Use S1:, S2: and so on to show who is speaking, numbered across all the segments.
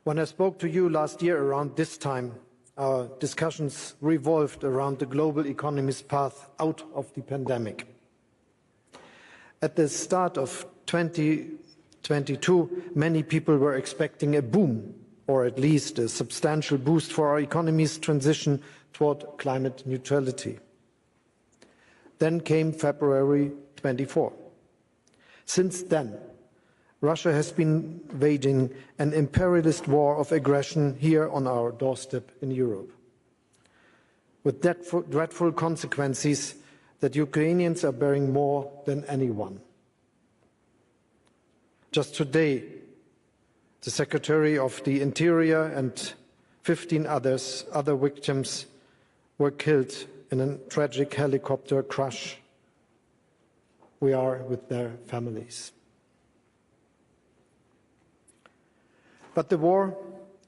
S1: When I spoke to you last year around this time, our discussions revolved around the global economy's path out of the pandemic. At the start of 2022, many people were expecting a boom, or at least a substantial boost for our economy's transition toward climate neutrality. Then came February 24. Since then, Russia has been waging an imperialist war of aggression here on our doorstep in Europe, with dreadful consequences that Ukrainians are bearing more than anyone. Just today, the Secretary of the Interior and 15 other victims were killed in a tragic helicopter crash. We are with their families. But the war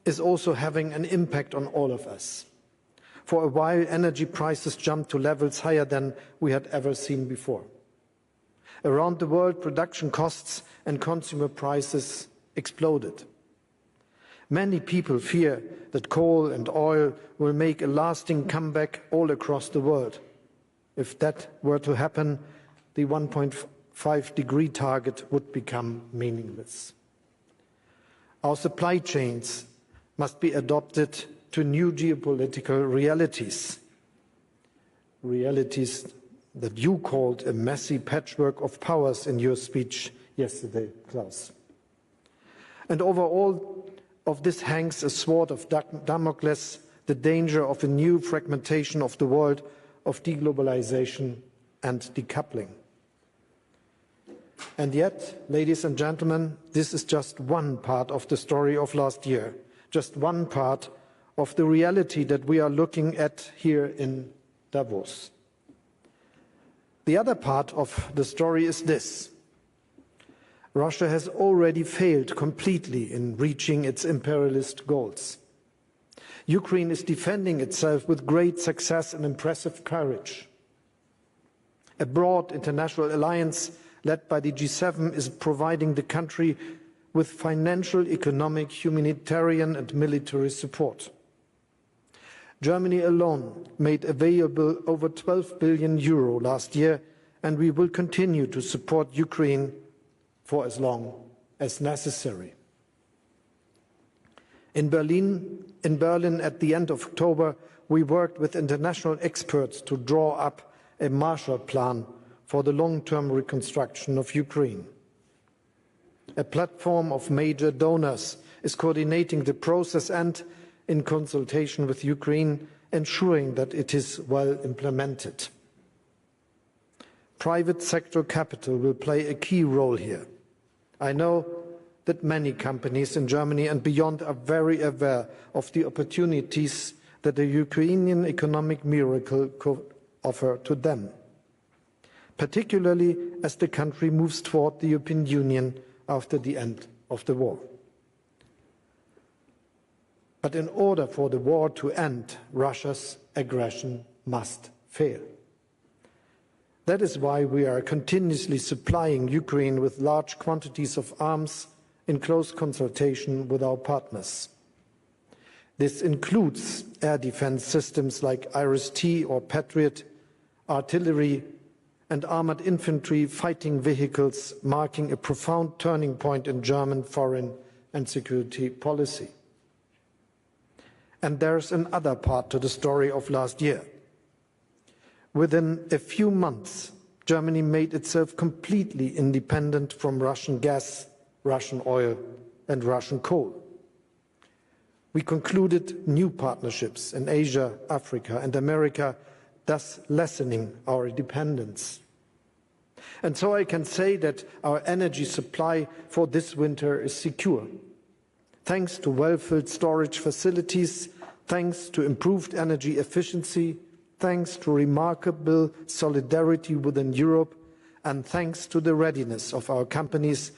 S1: is also having an impact on all of us. For a while, energy prices jumped to levels higher than we had ever seen before. Around the world, production costs and consumer prices exploded. Many people fear that coal and oil will make a lasting comeback all across the world. If that were to happen, the 1.5-degree target would become meaningless. Our supply chains must be adapted to new geopolitical realities, realities that you called a messy patchwork of powers in your speech yesterday, Klaus. And over all of this hangs a sword of Damocles, the danger of a new fragmentation of the world, of deglobalization and decoupling. And yet, ladies and gentlemen, this is just one part of the story of last year, just one part of the reality that we are looking at here in Davos. The other part of the story is this. Russia has already failed completely in reaching its imperialist goals. Ukraine is defending itself with great success and impressive courage. A broad international alliance led by the G7 is providing the country with financial, economic, humanitarian and military support. Germany alone made available over 12 billion euro last year, and we will continue to support Ukraine for as long as necessary. In Berlin at the end of October, we worked with international experts to draw up a Marshall Plan for the long-term reconstruction of Ukraine. A platform of major donors is coordinating the process and, in consultation with Ukraine, ensuring that it is well implemented. Private sector capital will play a key role here. I know that many companies in Germany and beyond are very aware of the opportunities that the Ukrainian economic miracle could offer to them, particularly as the country moves toward the European Union after the end of the war. But in order for the war to end, Russia's aggression must fail. That is why we are continuously supplying Ukraine with large quantities of arms in close consultation with our partners. This includes air defense systems like Iris-T or Patriot, artillery and armored infantry fighting vehicles, marking a profound turning point in German foreign and security policy. And there's another part to the story of last year. Within a few months, Germany made itself completely independent from Russian gas, Russian oil and Russian coal. We concluded new partnerships in Asia, Africa and America, thus lessening our dependence. And so I can say that our energy supply for this winter is secure, thanks to well-filled storage facilities, thanks to improved energy efficiency, thanks to remarkable solidarity within Europe, and thanks to the readiness of our companies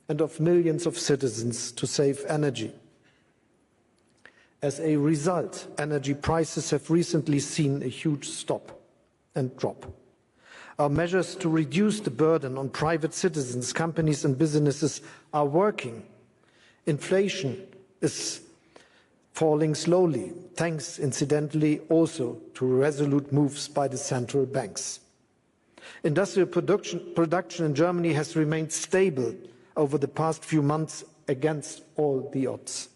S1: and of millions of citizens to save energy. As a result, energy prices have recently seen a huge stop and drop. Our measures to reduce the burden on private citizens, companies and businesses are working. Inflation is falling slowly, thanks incidentally also to resolute moves by the central banks. Industrial production in Germany has remained stable over the past few months against all the odds.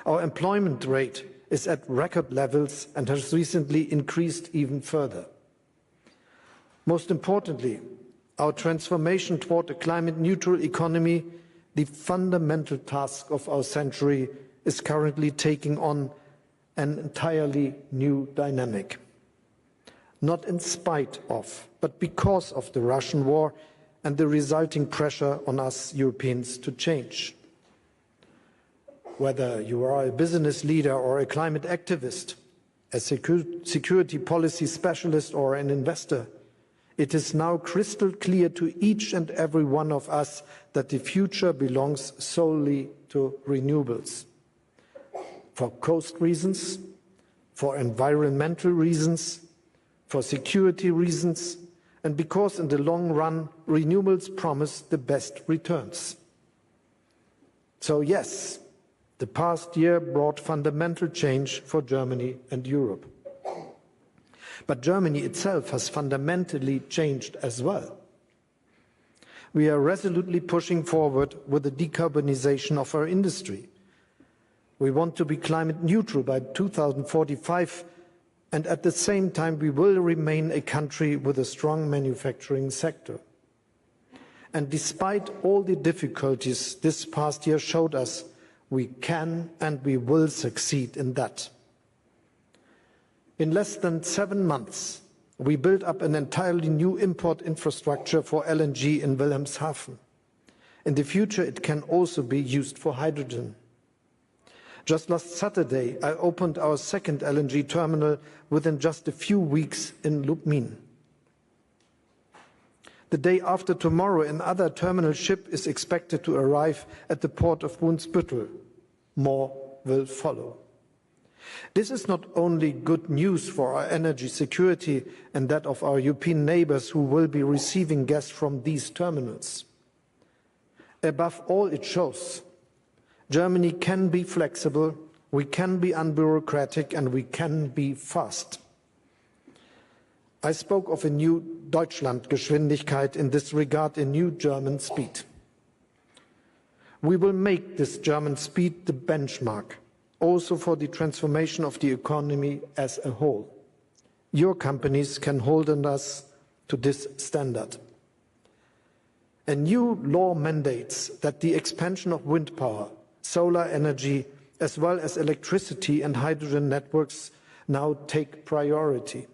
S1: Our employment rate is at record levels and has recently increased even further. Most importantly, our transformation toward a climate-neutral economy, the fundamental task of our century, is currently taking on an entirely new dynamic. Not in spite of, but because of the Russian war and the resulting pressure on us Europeans to change. Whether you are a business leader or a climate activist, a security policy specialist or an investor, it is now crystal clear to each and every one of us that the future belongs solely to renewables. For cost reasons, for environmental reasons, for security reasons, and because in the long run, renewables promise the best returns. So yes, the past year brought fundamental change for Germany and Europe. But Germany itself has fundamentally changed as well. We are resolutely pushing forward with the decarbonization of our industry. We want to be climate neutral by 2045, and at the same time we will remain a country with a strong manufacturing sector. And despite all the difficulties this past year showed us, we can and we will succeed in that. In less than 7 months, we built up an entirely new import infrastructure for LNG in Wilhelmshaven. In the future, it can also be used for hydrogen. Just last Saturday, I opened our second LNG terminal within just a few weeks in Lubmin. The day after tomorrow, another terminal ship is expected to arrive at the port of Brunsbüttel. More will follow. This is not only good news for our energy security and that of our European neighbours who will be receiving gas from these terminals. Above all, it shows Germany can be flexible, we can be unbureaucratic, and we can be fast. I spoke of a new Deutschlandgeschwindigkeit, in this regard a new German speed. We will make this German speed the benchmark, also for the transformation of the economy as a whole. Your companies can hold on us to this standard. A new law mandates that the expansion of wind power, solar energy, as well as electricity and hydrogen networks now take priority.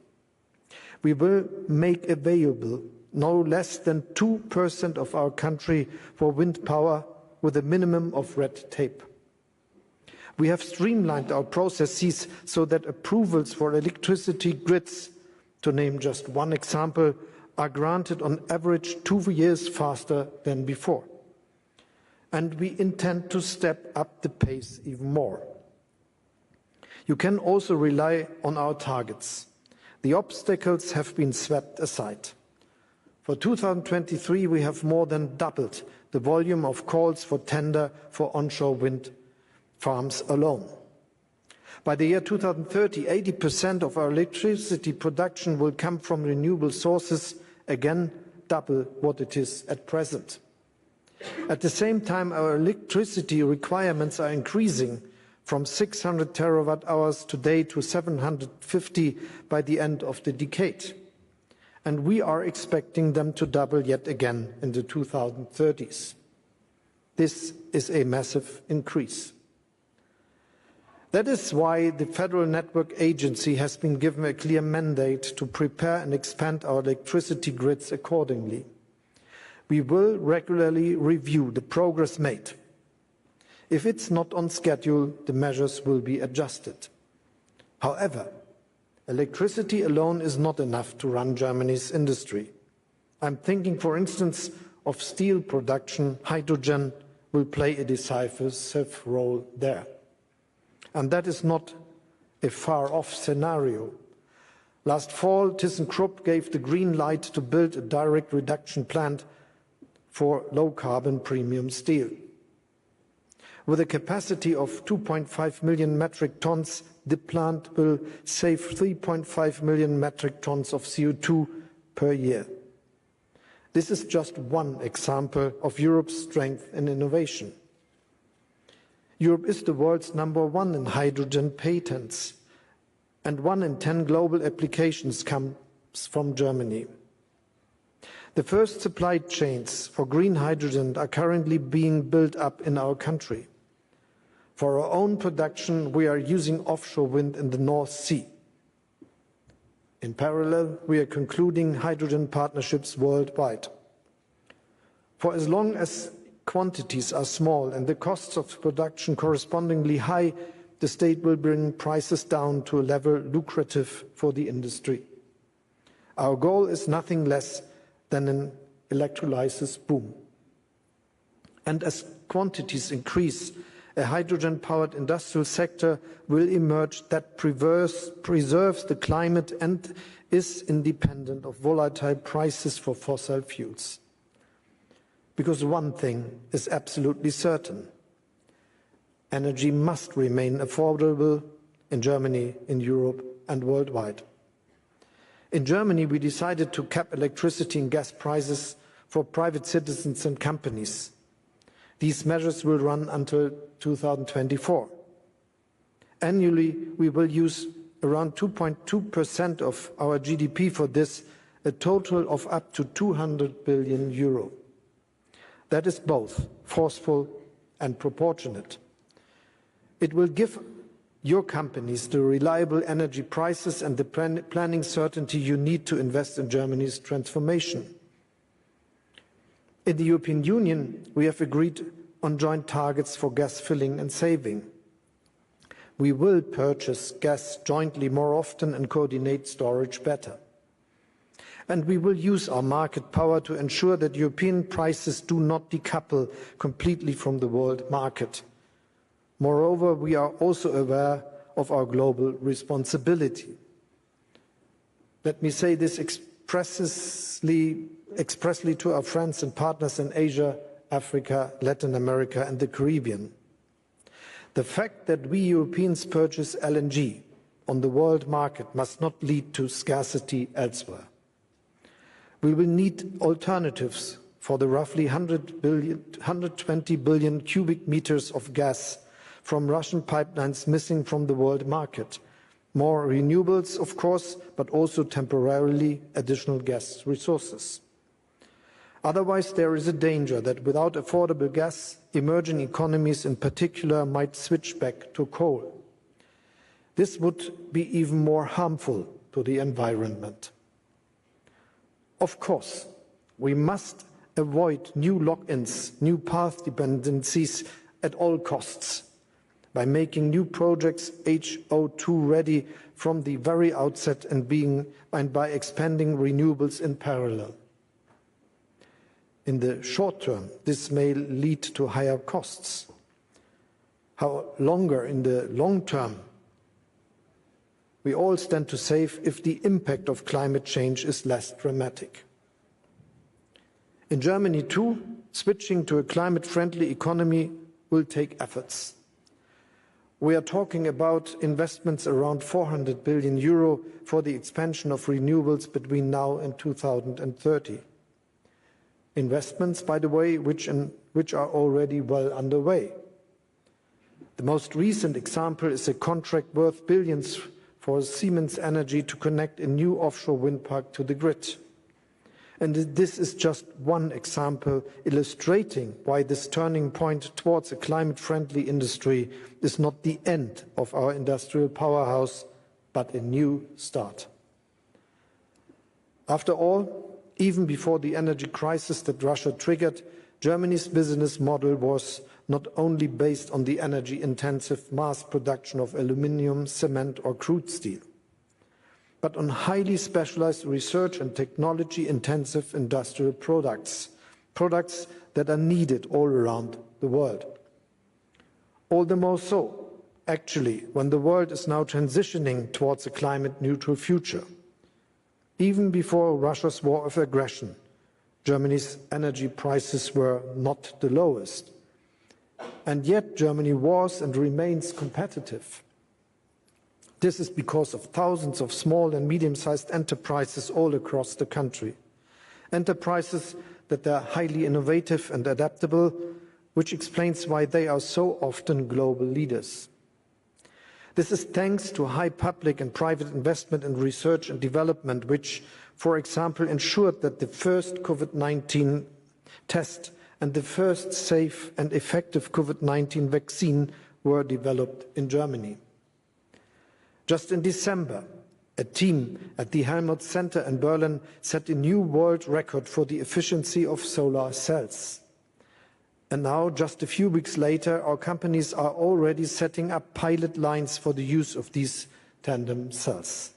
S1: We will make available no less than 2% of our country for wind power with a minimum of red tape. We have streamlined our processes so that approvals for electricity grids, to name just one example, are granted on average 2 years faster than before. And we intend to step up the pace even more. You can also rely on our targets. The obstacles have been swept aside. For 2023, we have more than doubled the volume of calls for tender for onshore wind farms alone. By the year 2030, 80% of our electricity production will come from renewable sources, again double what it is at present. At the same time, our electricity requirements are increasing from 600 terawatt-hours today to 750 by the end of the decade. And we are expecting them to double yet again in the 2030s. This is a massive increase. That is why the Federal Network Agency has been given a clear mandate to prepare and expand our electricity grids accordingly. We will regularly review the progress made. If it's not on schedule, the measures will be adjusted. However, electricity alone is not enough to run Germany's industry. I'm thinking, for instance, of steel production. Hydrogen will play a decisive role there. And that is not a far-off scenario. Last fall, ThyssenKrupp gave the green light to build a direct reduction plant for low-carbon premium steel. With a capacity of 2.5 million metric tons, the plant will save 3.5 million metric tons of CO2 per year. This is just one example of Europe's strength in innovation. Europe is the world's #1 in hydrogen patents, and 1 in 10 global applications comes from Germany. The first supply chains for green hydrogen are currently being built up in our country. For our own production, we are using offshore wind in the North Sea. In parallel, we are concluding hydrogen partnerships worldwide. For as long as quantities are small and the costs of production correspondingly high, the state will bring prices down to a level lucrative for the industry. Our goal is nothing less than an electrolysis boom. And as quantities increase, a hydrogen-powered industrial sector will emerge that preserves the climate and is independent of volatile prices for fossil fuels. Because one thing is absolutely certain: energy must remain affordable in Germany, in Europe, and worldwide. In Germany, we decided to cap electricity and gas prices for private citizens and companies. These measures will run until 2024. Annually, we will use around 2.2% of our GDP for this, a total of up to 200 billion euro. That is both forceful and proportionate. It will give your companies the reliable energy prices and the planning certainty you need to invest in Germany's transformation. In the European Union, we have agreed on joint targets for gas filling and saving. We will purchase gas jointly more often and coordinate storage better. And we will use our market power to ensure that European prices do not decouple completely from the world market. Moreover, we are also aware of our global responsibility. Let me say this expressly to our friends and partners in Asia, Africa, Latin America, and the Caribbean. The fact that we Europeans purchase LNG on the world market must not lead to scarcity elsewhere. We will need alternatives for the roughly 120 billion cubic meters of gas from Russian pipelines missing from the world market. More renewables, of course, but also temporarily additional gas resources. Otherwise, there is a danger that without affordable gas, emerging economies in particular might switch back to coal. This would be even more harmful to the environment. Of course, we must avoid new lock-ins, new path dependencies at all costs by making new projects HO2 ready from the very outset and by expanding renewables in parallel. In the short term, this may lead to higher costs. However, in the long term, we all stand to save if the impact of climate change is less dramatic. In Germany, too, switching to a climate-friendly economy will take efforts. We are talking about investments around 400 billion euro for the expansion of renewables between now and 2030. Investments, by the way, which are already well underway. The most recent example is a contract worth billions for Siemens Energy to connect a new offshore wind park to the grid. And this is just one example illustrating why this turning point towards a climate-friendly industry is not the end of our industrial powerhouse, but a new start. After all, even before the energy crisis that Russia triggered, Germany's business model was not only based on the energy-intensive mass production of aluminium, cement or crude steel, but on highly specialized research and technology-intensive industrial products that are needed all around the world. All the more so, actually, when the world is now transitioning towards a climate-neutral future. Even before Russia's war of aggression, Germany's energy prices were not the lowest. And yet Germany was and remains competitive. This is because of thousands of small and medium-sized enterprises all across the country. Enterprises that are highly innovative and adaptable, which explains why they are so often global leaders. This is thanks to high public and private investment in research and development, which, for example, ensured that the first COVID-19 test and the first safe and effective COVID-19 vaccine were developed in Germany. Just in December, a team at the Helmholtz Center in Berlin set a new world record for the efficiency of solar cells. And now, just a few weeks later, our companies are already setting up pilot lines for the use of these tandem cells.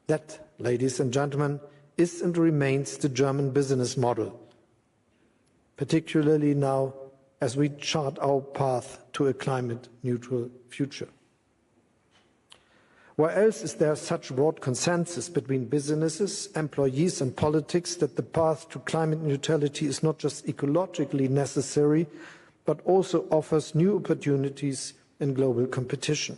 S1: That, ladies and gentlemen, is and remains the German business model, particularly now as we chart our path to a climate-neutral future. Where else is there such broad consensus between businesses, employees and politics that the path to climate neutrality is not just ecologically necessary, but also offers new opportunities in global competition?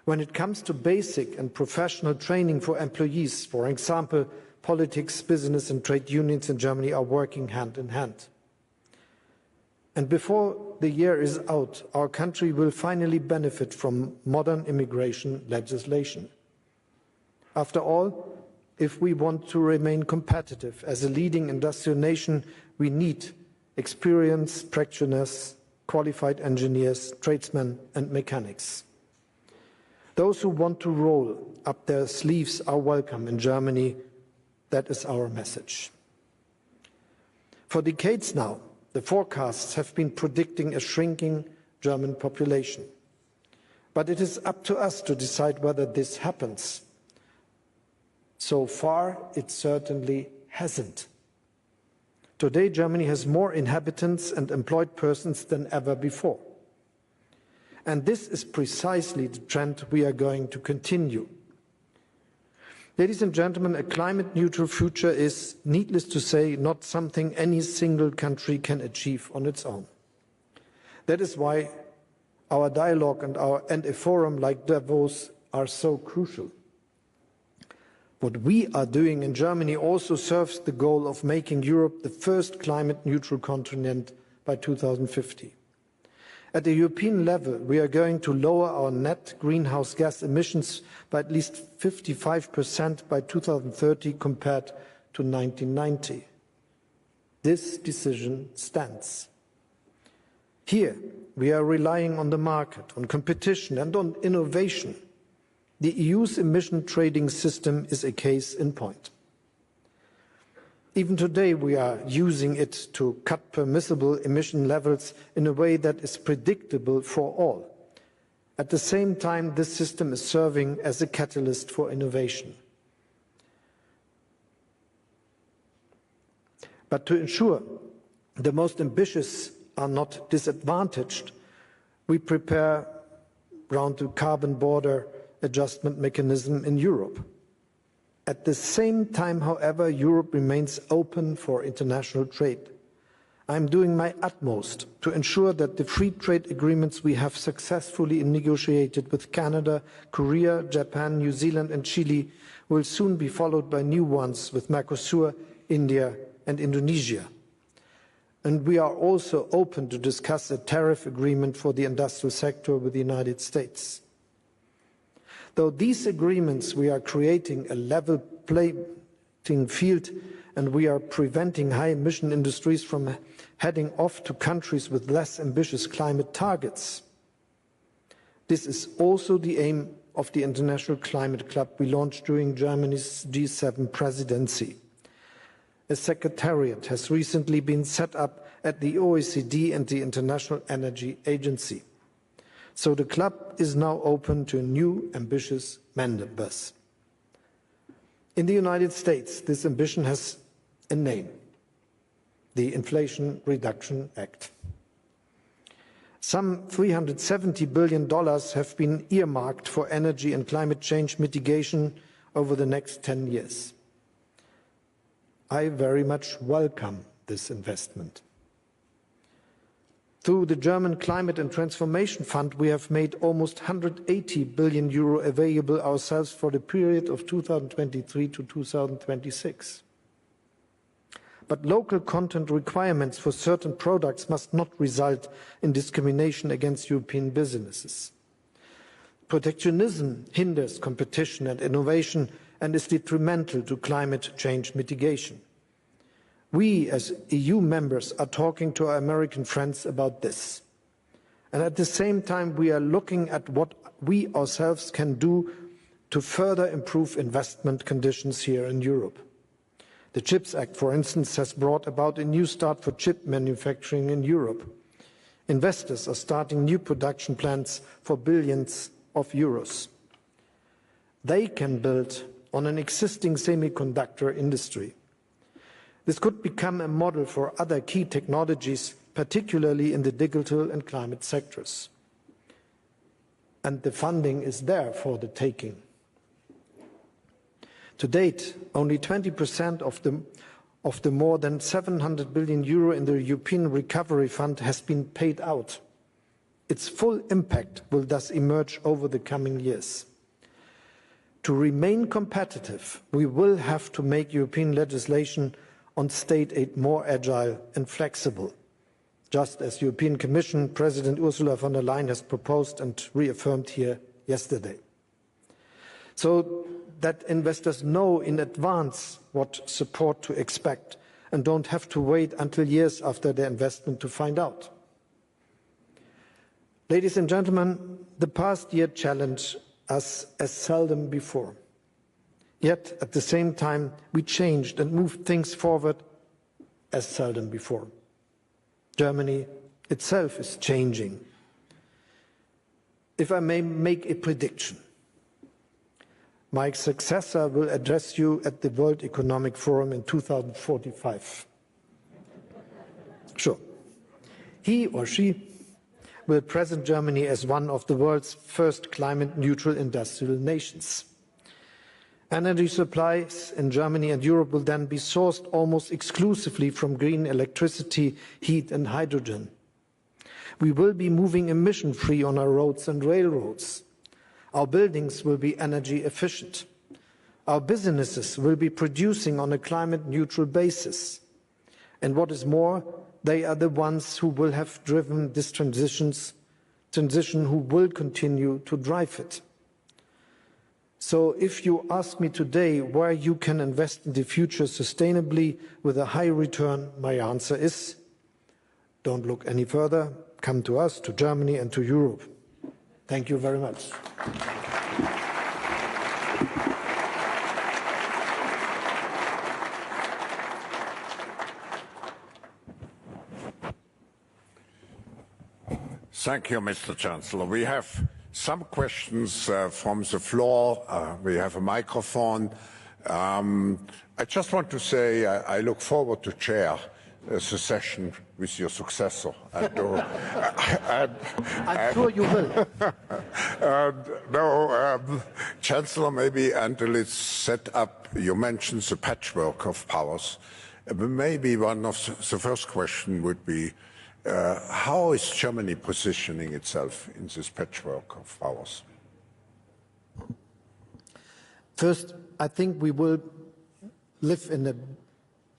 S1: When it comes to basic and professional training for employees, for example, politics, business and trade unions in Germany are working hand in hand. And before the year is out, our country will finally benefit from modern immigration legislation. After all, if we want to remain competitive as a leading industrial nation, we need experienced practitioners, qualified engineers, tradesmen and mechanics. Those who want to roll up their sleeves are welcome in Germany. That is our message. For decades now, the forecasts have been predicting a shrinking German population. But it is up to us to decide whether this happens. So far, it certainly hasn't. Today, Germany has more inhabitants and employed persons than ever before. And this is precisely the trend we are going to continue. Ladies and gentlemen, a climate-neutral future is, needless to say, not something any single country can achieve on its own. That is why our dialogue and a forum like Davos are so crucial. What we are doing in Germany also serves the goal of making Europe the first climate-neutral continent by 2050. At the European level, we are going to lower our net greenhouse gas emissions by at least 55% by 2030 compared to 1990. This decision stands. Here, we are relying on the market, on competition and on innovation. The EU's emission trading system is a case in point. Even today, we are using it to cut permissible emission levels in a way that is predictable for all. At the same time, this system is serving as a catalyst for innovation. But to ensure the most ambitious are not disadvantaged, we prepare around the carbon border adjustment mechanism in Europe. At the same time, however, Europe remains open for international trade. I am doing my utmost to ensure that the free trade agreements we have successfully negotiated with Canada, Korea, Japan, New Zealand and Chile will soon be followed by new ones with Mercosur, India and Indonesia. And we are also open to discuss a tariff agreement for the industrial sector with the United States. Though these agreements, we are creating a level playing field and we are preventing high-emission industries from heading off to countries with less ambitious climate targets. This is also the aim of the International Climate Club we launched during Germany's G7 presidency. A secretariat has recently been set up at the OECD and the International Energy Agency. So the club is now open to new ambitious members. In the United States, this ambition has a name, the Inflation Reduction Act. Some $370 billion have been earmarked for energy and climate change mitigation over the next 10 years. I very much welcome this investment. Through the German Climate and Transformation Fund, we have made almost 180 billion euro available ourselves for the period of 2023 to 2026. But local content requirements for certain products must not result in discrimination against European businesses. Protectionism hinders competition and innovation and is detrimental to climate change mitigation. We, as EU members, are talking to our American friends about this. And at the same time, we are looking at what we ourselves can do to further improve investment conditions here in Europe. The CHIPS Act, for instance, has brought about a new start for chip manufacturing in Europe. Investors are starting new production plants for billions of euros. They can build on an existing semiconductor industry. This could become a model for other key technologies, particularly in the digital and climate sectors. And the funding is there for the taking. To date, only 20% of the more than 700 billion euro in the European Recovery Fund has been paid out. Its full impact will thus emerge over the coming years. To remain competitive, we will have to make European legislation on state aid more agile and flexible, just as European Commission President Ursula von der Leyen has proposed and reaffirmed here yesterday. So that investors know in advance what support to expect and don't have to wait until years after their investment to find out. Ladies and gentlemen, the past year challenged us as seldom before. Yet, at the same time, we changed and moved things forward as seldom before. Germany itself is changing. If I may make a prediction, my successor will address you at the World Economic Forum in 2045. Sure. He or she will present Germany as one of the world's first climate-neutral industrial nations. Energy supplies in Germany and Europe will then be sourced almost exclusively from green electricity, heat and hydrogen. We will be moving emission-free on our roads and railroads. Our buildings will be energy efficient. Our businesses will be producing on a climate-neutral basis. And what is more, they are the ones who will have driven this transition who will continue to drive it. So if you ask me today where you can invest in the future sustainably with a high return, my answer is, don't look any further. Come to us, to Germany and to Europe. Thank you very much.
S2: Thank you, Mr. Chancellor. We have some questions from the floor. We have a microphone. I just want to say I look forward to chair the session with your successor.
S1: I'm sure you will.
S2: Chancellor, maybe until it's set up, you mentioned the patchwork of powers. Maybe one of the first question would be, how is Germany positioning itself in this patchwork of powers?
S1: First, I think we will live in a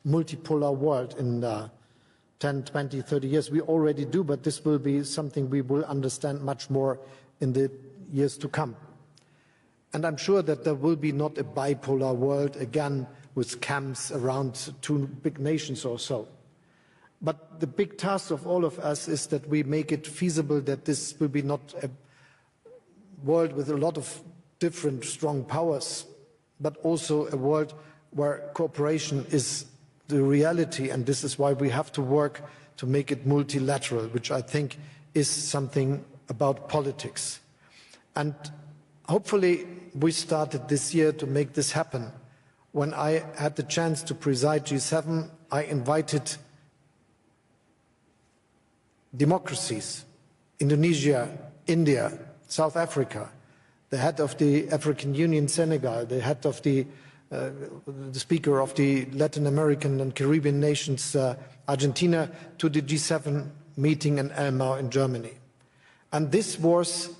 S1: multipolar world in 10, 20, 30 years. We already do, but this will be something we will understand much more in the years to come. And I'm sure that there will be not a bipolar world again with camps around two big nations or so. But the big task of all of us is that we make it feasible that this will be not a world with a lot of different strong powers, but also a world where cooperation is the reality, and this is why we have to work to make it multilateral, which I think is something about politics. And hopefully we started this year to make this happen. When I had the chance to preside G7, I invited democracies, Indonesia, India, South Africa, the head of the African Union, Senegal, the head of the speaker of the Latin American and Caribbean nations, Argentina, to the G7 meeting in Elmau in Germany. And this was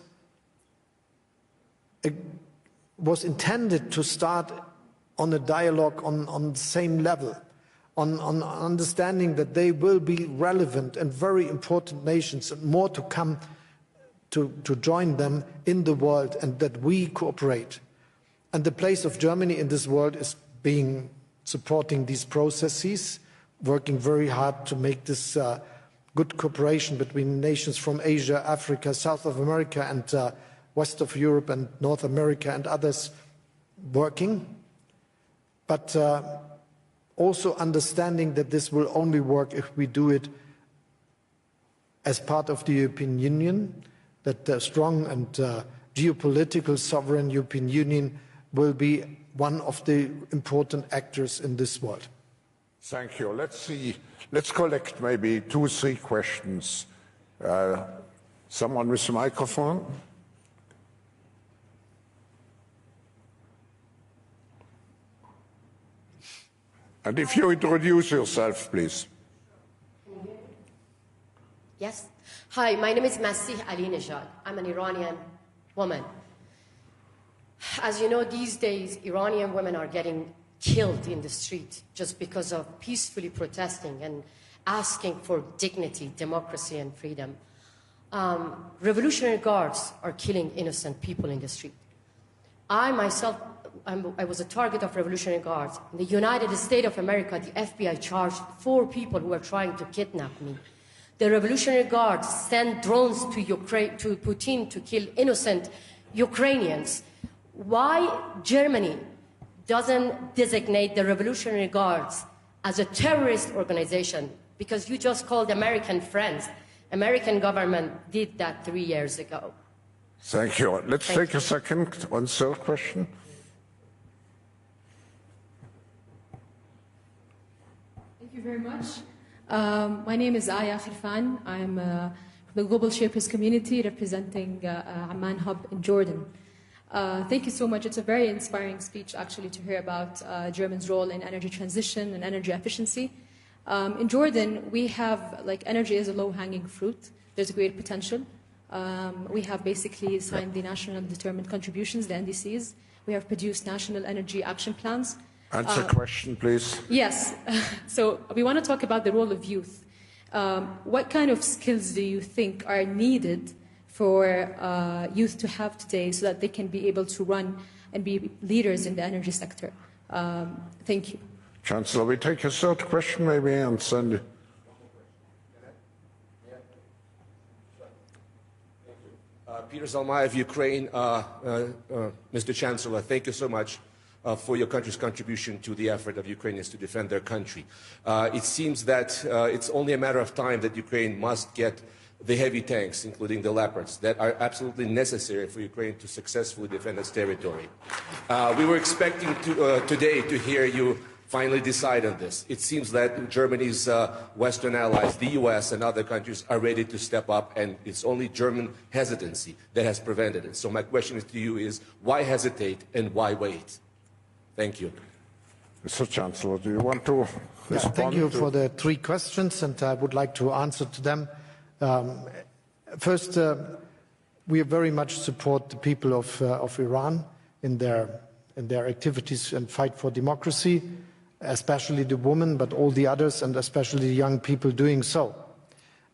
S1: intended to start on a dialogue on the same level, on understanding that they will be relevant and very important nations and more to come to join them in the world, and that we cooperate. And the place of Germany in this world is supporting these processes, working very hard to make this good cooperation between nations from Asia, Africa, South of America, and West of Europe and North America and others working. But also understanding that this will only work if we do it as part of the European Union, that a strong and geopolitical sovereign European Union will be one of the important actors in this world.
S2: Thank you. Let's see. Let's collect maybe 2 or 3 questions. Someone with the microphone? And if you introduce yourself, please.
S3: Yes. Hi, my name is Masih Ali-Nejad. I'm an Iranian woman. As you know, these days, Iranian women are getting killed in the street just because of peacefully protesting and asking for dignity, democracy, and freedom. Revolutionary guards are killing innocent people in the street. I myself, I was a target of Revolutionary Guards. In the United States of America, the FBI charged 4 people who were trying to kidnap me. The Revolutionary Guards sent drones to Putin to kill innocent Ukrainians. Why Germany doesn't designate the Revolutionary Guards as a terrorist organization? Because you just called American friends. American government did that 3 years ago.
S2: Thank you. Let's take a second. 1 third question.
S4: Thank you very much. My name is Aya Khirfan. I'm from the Global Shapers community representing Amman Hub in Jordan. Thank you so much. It's a very inspiring speech, actually, to hear about Germany's role in energy transition and energy efficiency. In Jordan, we have, energy is a low-hanging fruit. There's great potential. We have basically signed the National Determined Contributions, the NDCs. We have produced national energy action plans.
S2: Answer question, please.
S4: Yes. So we want to talk about the role of youth. What kind of skills do you think are needed for youth to have today so that they can be able to run and be leaders in the energy sector? Thank you.
S2: Chancellor, we take a third question maybe and send it.
S5: Peter Zalmayev, Ukraine. Mr. Chancellor, thank you so much for your country's contribution to the effort of Ukrainians to defend their country. It seems that it's only a matter of time that Ukraine must get the heavy tanks, including the Leopards, that are absolutely necessary for Ukraine to successfully defend its territory. We were expecting today to hear you finally decide on this. It seems that Germany's Western allies, the US and other countries, are ready to step up, and it's only German hesitancy that has prevented it. So my question to you is, why hesitate and why wait? Thank you.
S2: Mr. Chancellor, do you want to respond?
S1: Thank you for the 3 questions, and I would like to answer to them. First, we very much support the people of Iran in their activities and fight for democracy, especially the women, but all the others, and especially the young people doing so.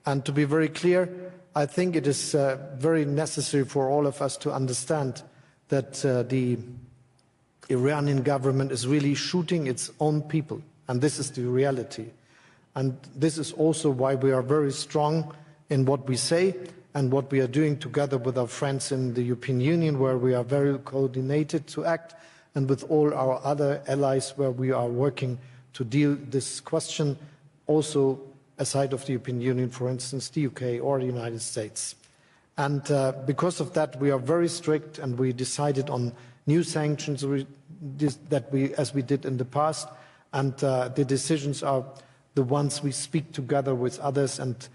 S1: And to be very clear, I think it is very necessary for all of us to understand that the Iranian government is really shooting its own people, and this is the reality. And this is also why we are very strong in what we say and what we are doing together with our friends in the European Union, where we are very coordinated to act, and with all our other allies, where we are working to deal this question, also aside of the European Union, for instance, the UK or the United States. And because of that, we are very strict, and we decided on new sanctions as we did in the past, and the decisions are the ones we speak together with others, and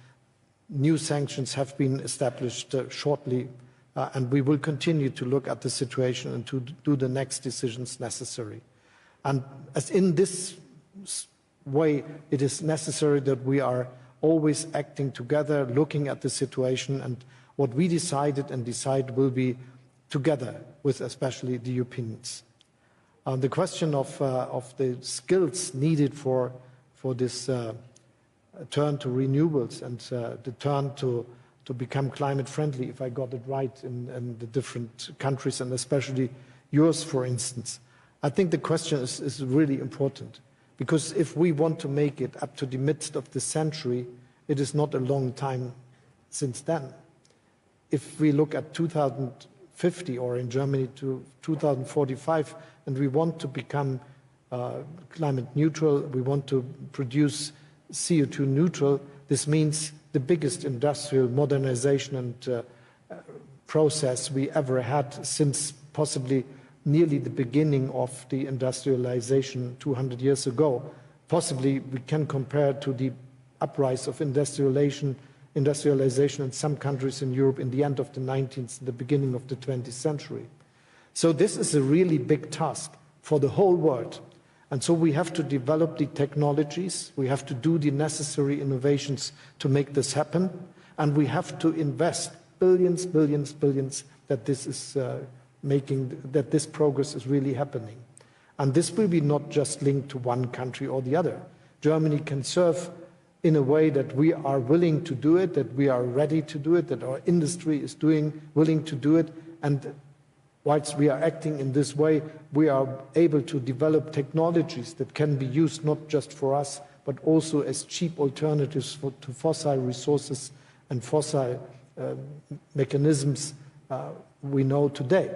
S1: new sanctions have been established shortly, and we will continue to look at the situation and to do the next decisions necessary. And as in this way, it is necessary that we are always acting together, looking at the situation, and what we decided and decide will be together with especially the Europeans. The question of the skills needed for this turn to renewables and the turn to become climate friendly, if I got it right, in the different countries and especially yours, for instance. I think the question is really important, because if we want to make it up to the midst of the century, it is not a long time since then. If we look at 2050 or in Germany to 2045, and we want to become climate neutral, we want to produce CO2 neutral, this means the biggest industrial modernization and process we ever had since possibly nearly the beginning of the industrialization 200 years ago. Possibly we can compare to the uprise of industrialization in some countries in Europe in the end of the 19th, the beginning of the 20th century. So this is a really big task for the whole world. And so we have to develop the technologies, we have to do the necessary innovations to make this happen, and we have to invest billions that this is that this progress is really happening. And this will be not just linked to one country or the other. Germany can serve in a way that we are willing to do it, that we are ready to do it, that our industry is willing to do it, and whilst we are acting in this way, we are able to develop technologies that can be used not just for us, but also as cheap alternatives to fossil resources and fossil mechanisms we know today.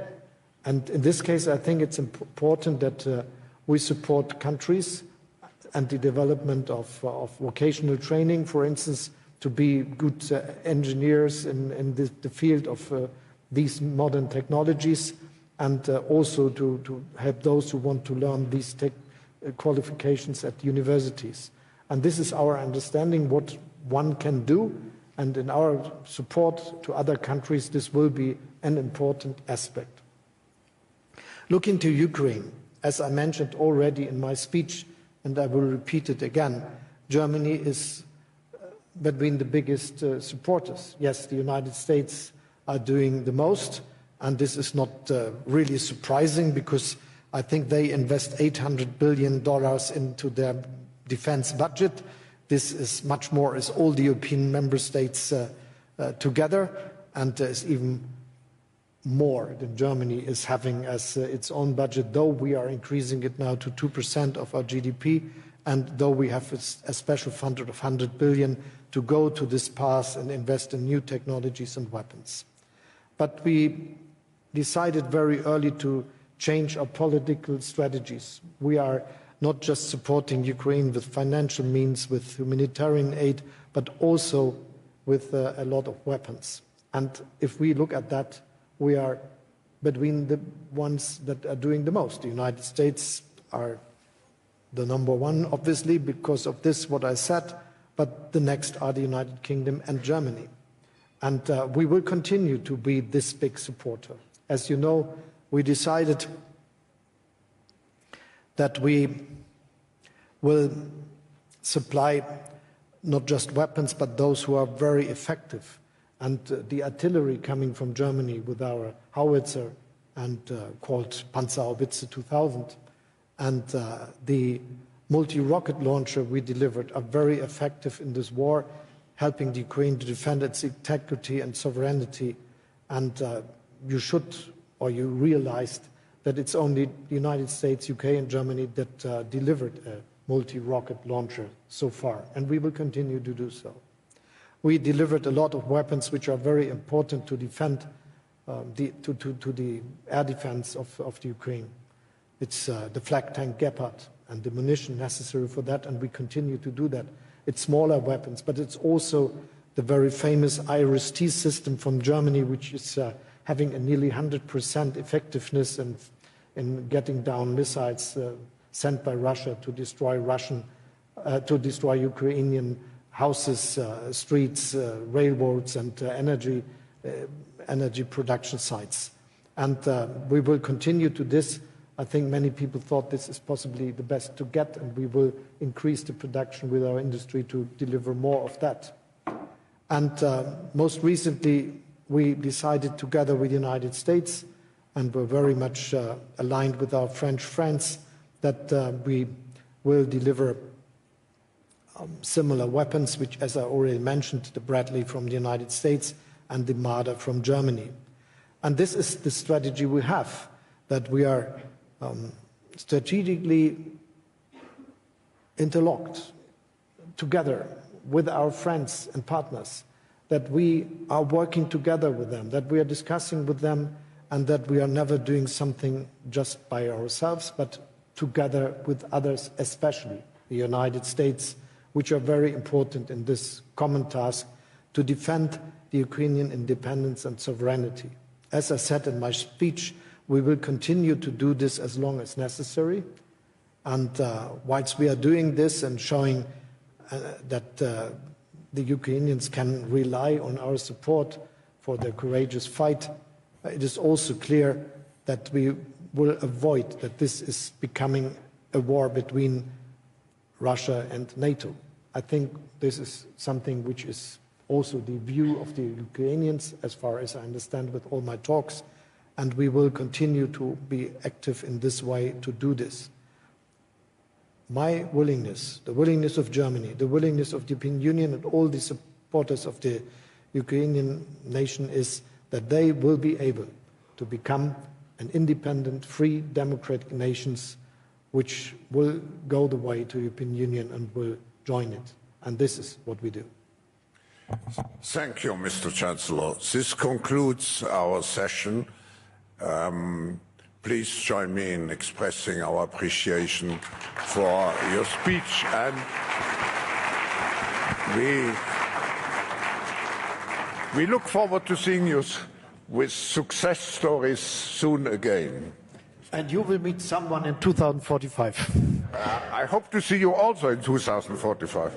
S1: And in this case, I think it's important that we support countries and the development of vocational training, for instance, to be good engineers in the field of these modern technologies, and also to help those who want to learn these qualifications at universities. And this is our understanding what one can do, and in our support to other countries, this will be an important aspect. Looking to Ukraine, as I mentioned already in my speech, and I will repeat it again, Germany is between the biggest supporters. Yes, the United States are doing the most, and this is not really surprising, because I think they invest $800 billion into their defense budget. This is much more as all the European member states together, and is even more than Germany is having as its own budget, though we are increasing it now to 2% of our GDP, and though we have a special fund of 100 billion to go to this path and invest in new technologies and weapons. But we decided very early to change our political strategies. We are not just supporting Ukraine with financial means, with humanitarian aid, but also with a lot of weapons. And if we look at that, we are between the ones that are doing the most. The United States are the number one, obviously, because of this, what I said, but the next are the United Kingdom and Germany. And we will continue to be this big supporter. As you know, we decided that we will supply not just weapons, but those who are very effective. And the artillery coming from Germany with our howitzer and called Panzerhaubitze 2000 and the multi-rocket launcher we delivered are very effective in this war, helping the Ukraine to defend its integrity and sovereignty. And you should, or you realized that it's only the United States, UK and Germany that delivered a multi-rocket launcher so far, and we will continue to do so. We delivered a lot of weapons which are very important to defend the air defense of the Ukraine. It's the flak tank Gepard and the munition necessary for that, and we continue to do that. It's smaller weapons, but it's also the very famous IRIS-T system from Germany, which is having a nearly 100% effectiveness in getting down missiles sent by Russia to destroy Ukrainian houses, streets, railroads, and energy production sites. And we will continue to this. I think many people thought this is possibly the best to get, and we will increase the production with our industry to deliver more of that. And most recently, we decided together with the United States, and we're very much aligned with our French friends, that we will deliver similar weapons, which, as I already mentioned, the Bradley from the United States and the Marder from Germany. And this is the strategy we have, that we are strategically interlocked together with our friends and partners, that we are working together with them, that we are discussing with them, and that we are never doing something just by ourselves, but together with others, especially the United States, which are very important in this common task to defend the Ukrainian independence and sovereignty. As I said in my speech, we will continue to do this as long as necessary. And whilst we are doing this and showing that the Ukrainians can rely on our support for their courageous fight, it is also clear that we will avoid that this is becoming a war between Russia and NATO. I think this is something which is also the view of the Ukrainians, as far as I understand with all my talks, and we will continue to be active in this way to do this. My willingness, the willingness of Germany, the willingness of the European Union and all the supporters of the Ukrainian nation is that they will be able to become an independent, free, democratic nations which will go the way to the European Union and will join it. And this is what we do.
S2: Thank you, Mr. Chancellor. This concludes our session. Please join me in expressing our appreciation for your speech, and we look forward to seeing you with success stories soon again.
S1: And you will meet someone in 2045.
S2: I hope to see you also in 2045.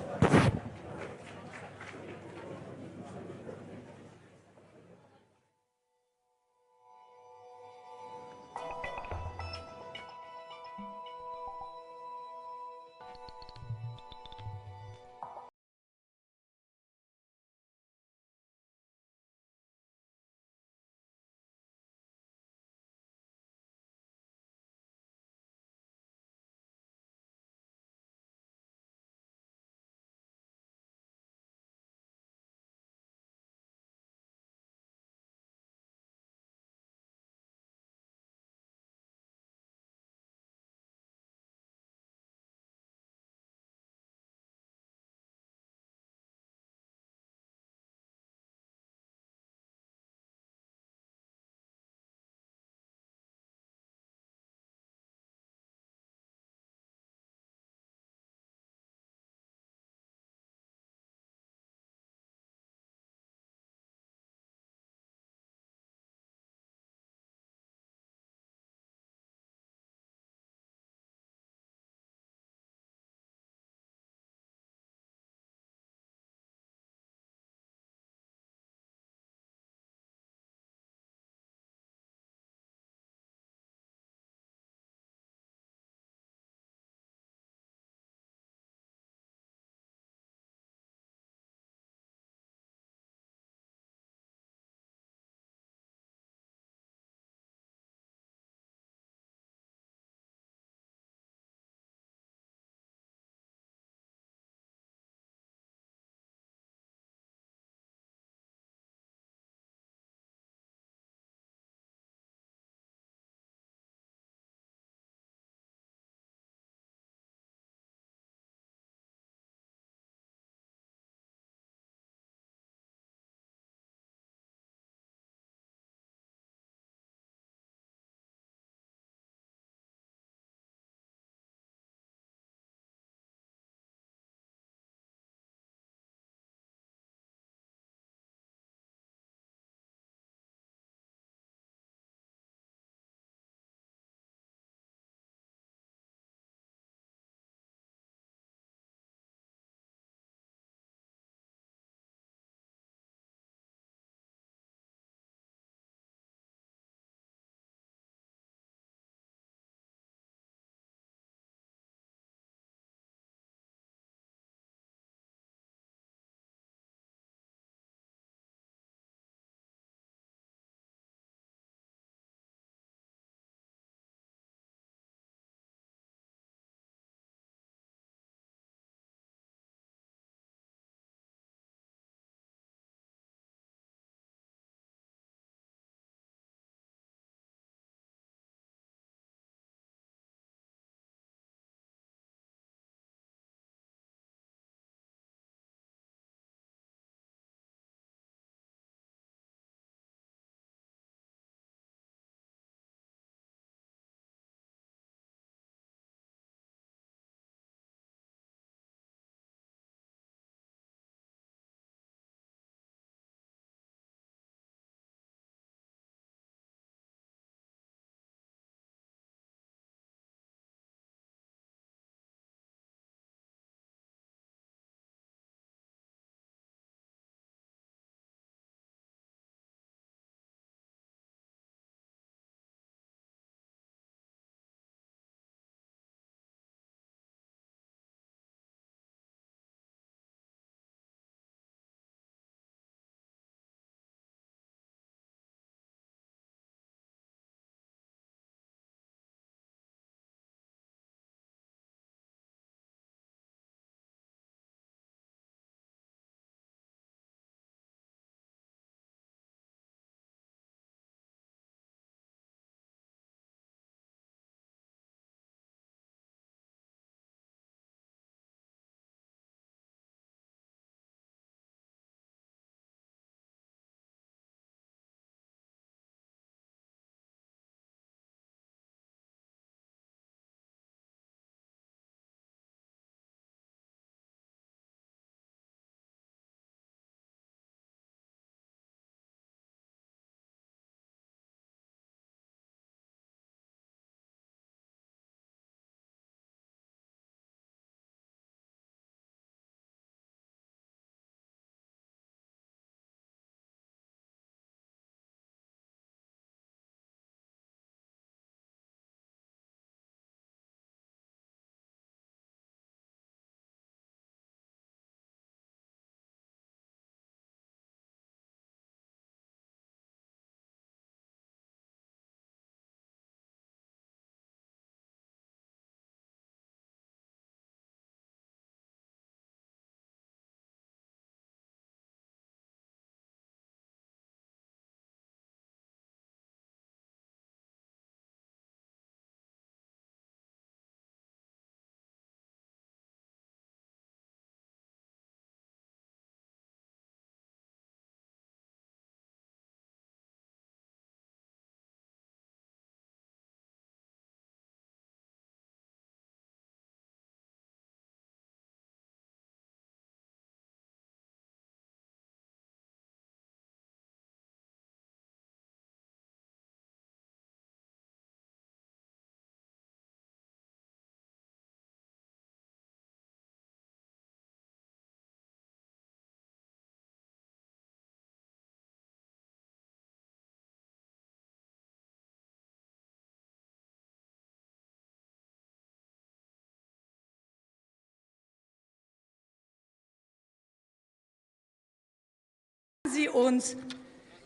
S6: uns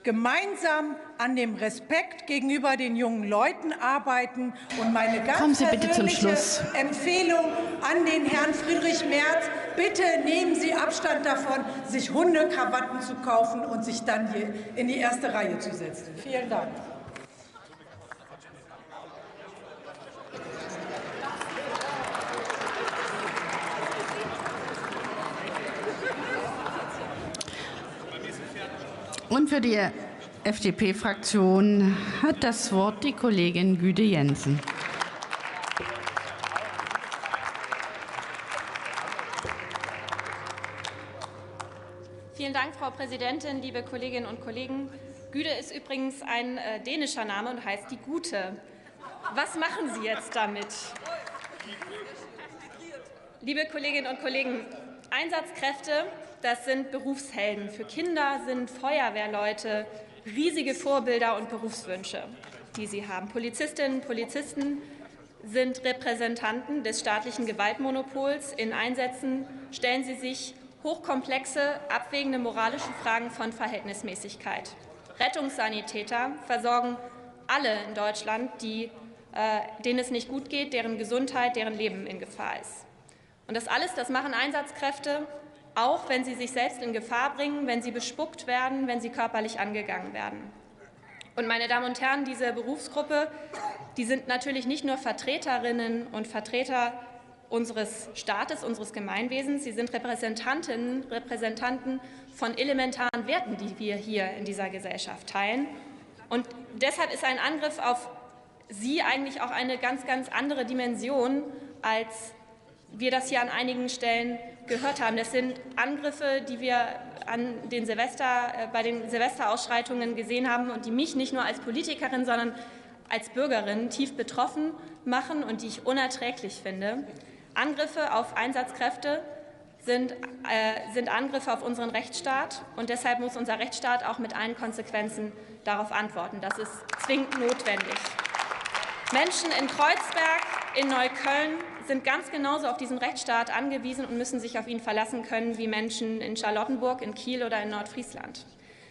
S6: gemeinsam an dem Respekt gegenüber den jungen Leuten arbeiten. Und meine ganz persönliche Empfehlung an den Herrn Friedrich Merz: Bitte nehmen Sie Abstand davon, sich Hundekrawatten zu kaufen und sich dann hier in die erste Reihe zu setzen. Vielen Dank.
S7: Und für die FDP-Fraktion hat das Wort die Kollegin Güde Jensen.
S8: Vielen Dank, Frau Präsidentin, liebe Kolleginnen und Kollegen. Güde ist übrigens ein dänischer Name und heißt die Gute. Was machen Sie jetzt damit? Liebe Kolleginnen und Kollegen, Einsatzkräfte, das sind Berufshelden. Für Kinder sind Feuerwehrleute riesige Vorbilder und Berufswünsche, die sie haben. Polizistinnen und Polizisten sind Repräsentanten des staatlichen Gewaltmonopols. In Einsätzen stellen sie sich hochkomplexe, abwägende moralische Fragen von Verhältnismäßigkeit. Rettungssanitäter versorgen alle in Deutschland, denen es nicht gut geht, deren Gesundheit, deren Leben in Gefahr ist. Und das alles, das machen Einsatzkräfte, auch wenn sie sich selbst in Gefahr bringen, wenn sie bespuckt werden, wenn sie körperlich angegangen werden. Und meine Damen und Herren, diese Berufsgruppe, die sind natürlich nicht nur Vertreterinnen und Vertreter unseres Staates, unseres Gemeinwesens, sie sind Repräsentanten von elementaren Werten, die wir hier in dieser Gesellschaft teilen. Und deshalb ist ein Angriff auf sie eigentlich auch eine ganz, ganz andere Dimension, als wir das hier an einigen Stellen gehört haben. Das sind Angriffe, die wir bei den Silvesterausschreitungen gesehen haben und die mich nicht nur als Politikerin, sondern als Bürgerin tief betroffen machen und die ich unerträglich finde. Angriffe auf Einsatzkräfte sind Angriffe auf unseren Rechtsstaat, und deshalb muss unser Rechtsstaat auch mit allen Konsequenzen darauf antworten. Das ist zwingend notwendig. Menschen in Kreuzberg, in Neukölln sind ganz genauso auf diesen Rechtsstaat angewiesen und müssen sich auf ihn verlassen können wie Menschen in Charlottenburg, in Kiel oder in Nordfriesland.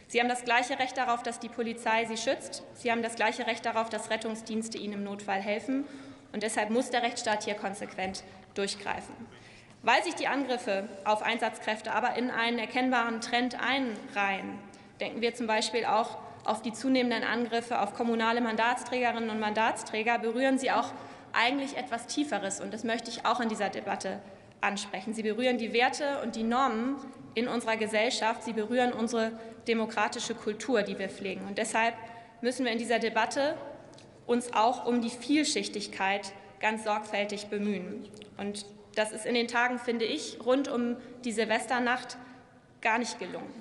S8: Sie haben das gleiche Recht darauf, dass die Polizei sie schützt. Sie haben das gleiche Recht darauf, dass Rettungsdienste ihnen im Notfall helfen. Und deshalb muss der Rechtsstaat hier konsequent durchgreifen. Weil sich die Angriffe auf Einsatzkräfte aber in einen erkennbaren Trend einreihen, denken wir zum Beispiel auch auf die zunehmenden Angriffe auf kommunale Mandatsträgerinnen und Mandatsträger, berühren sie auch eigentlich etwas Tieferes. Und das möchte ich auch in dieser Debatte ansprechen. Sie berühren die Werte und die Normen in unserer Gesellschaft. Sie berühren unsere demokratische Kultur, die wir pflegen. Und deshalb müssen wir in dieser Debatte uns auch um die Vielschichtigkeit ganz sorgfältig bemühen. Und das ist in den Tagen, finde ich, rund um die Silvesternacht gar nicht gelungen.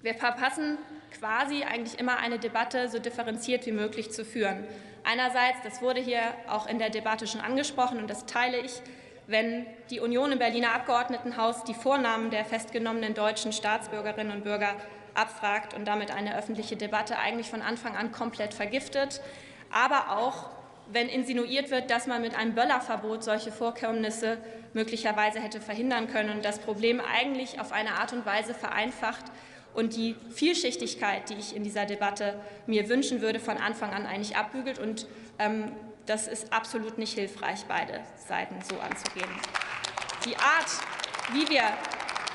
S8: Wir verpassen quasi eigentlich immer eine Debatte so differenziert wie möglich zu führen. Einerseits, das wurde hier auch in der Debatte schon angesprochen und das teile ich, wenn die Union im Berliner Abgeordnetenhaus die Vornamen der festgenommenen deutschen Staatsbürgerinnen und Bürger abfragt und damit eine öffentliche Debatte eigentlich von Anfang an komplett vergiftet. Aber auch, wenn insinuiert wird, dass man mit einem Böllerverbot solche Vorkommnisse möglicherweise hätte verhindern können und das Problem eigentlich auf eine Art und Weise vereinfacht und die Vielschichtigkeit, die ich in dieser Debatte mir wünschen würde, von Anfang an eigentlich abbügelt. Und das ist absolut nicht hilfreich, beide Seiten so anzugehen. Die Art, wie wir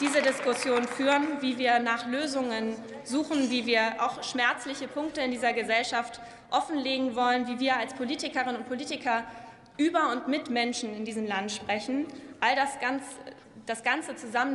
S8: diese Diskussion führen, wie wir nach Lösungen suchen, wie wir auch schmerzliche Punkte in dieser Gesellschaft offenlegen wollen, wie wir als Politikerinnen und Politiker über und mit Menschen in diesem Land sprechen, all das Ganze zusammen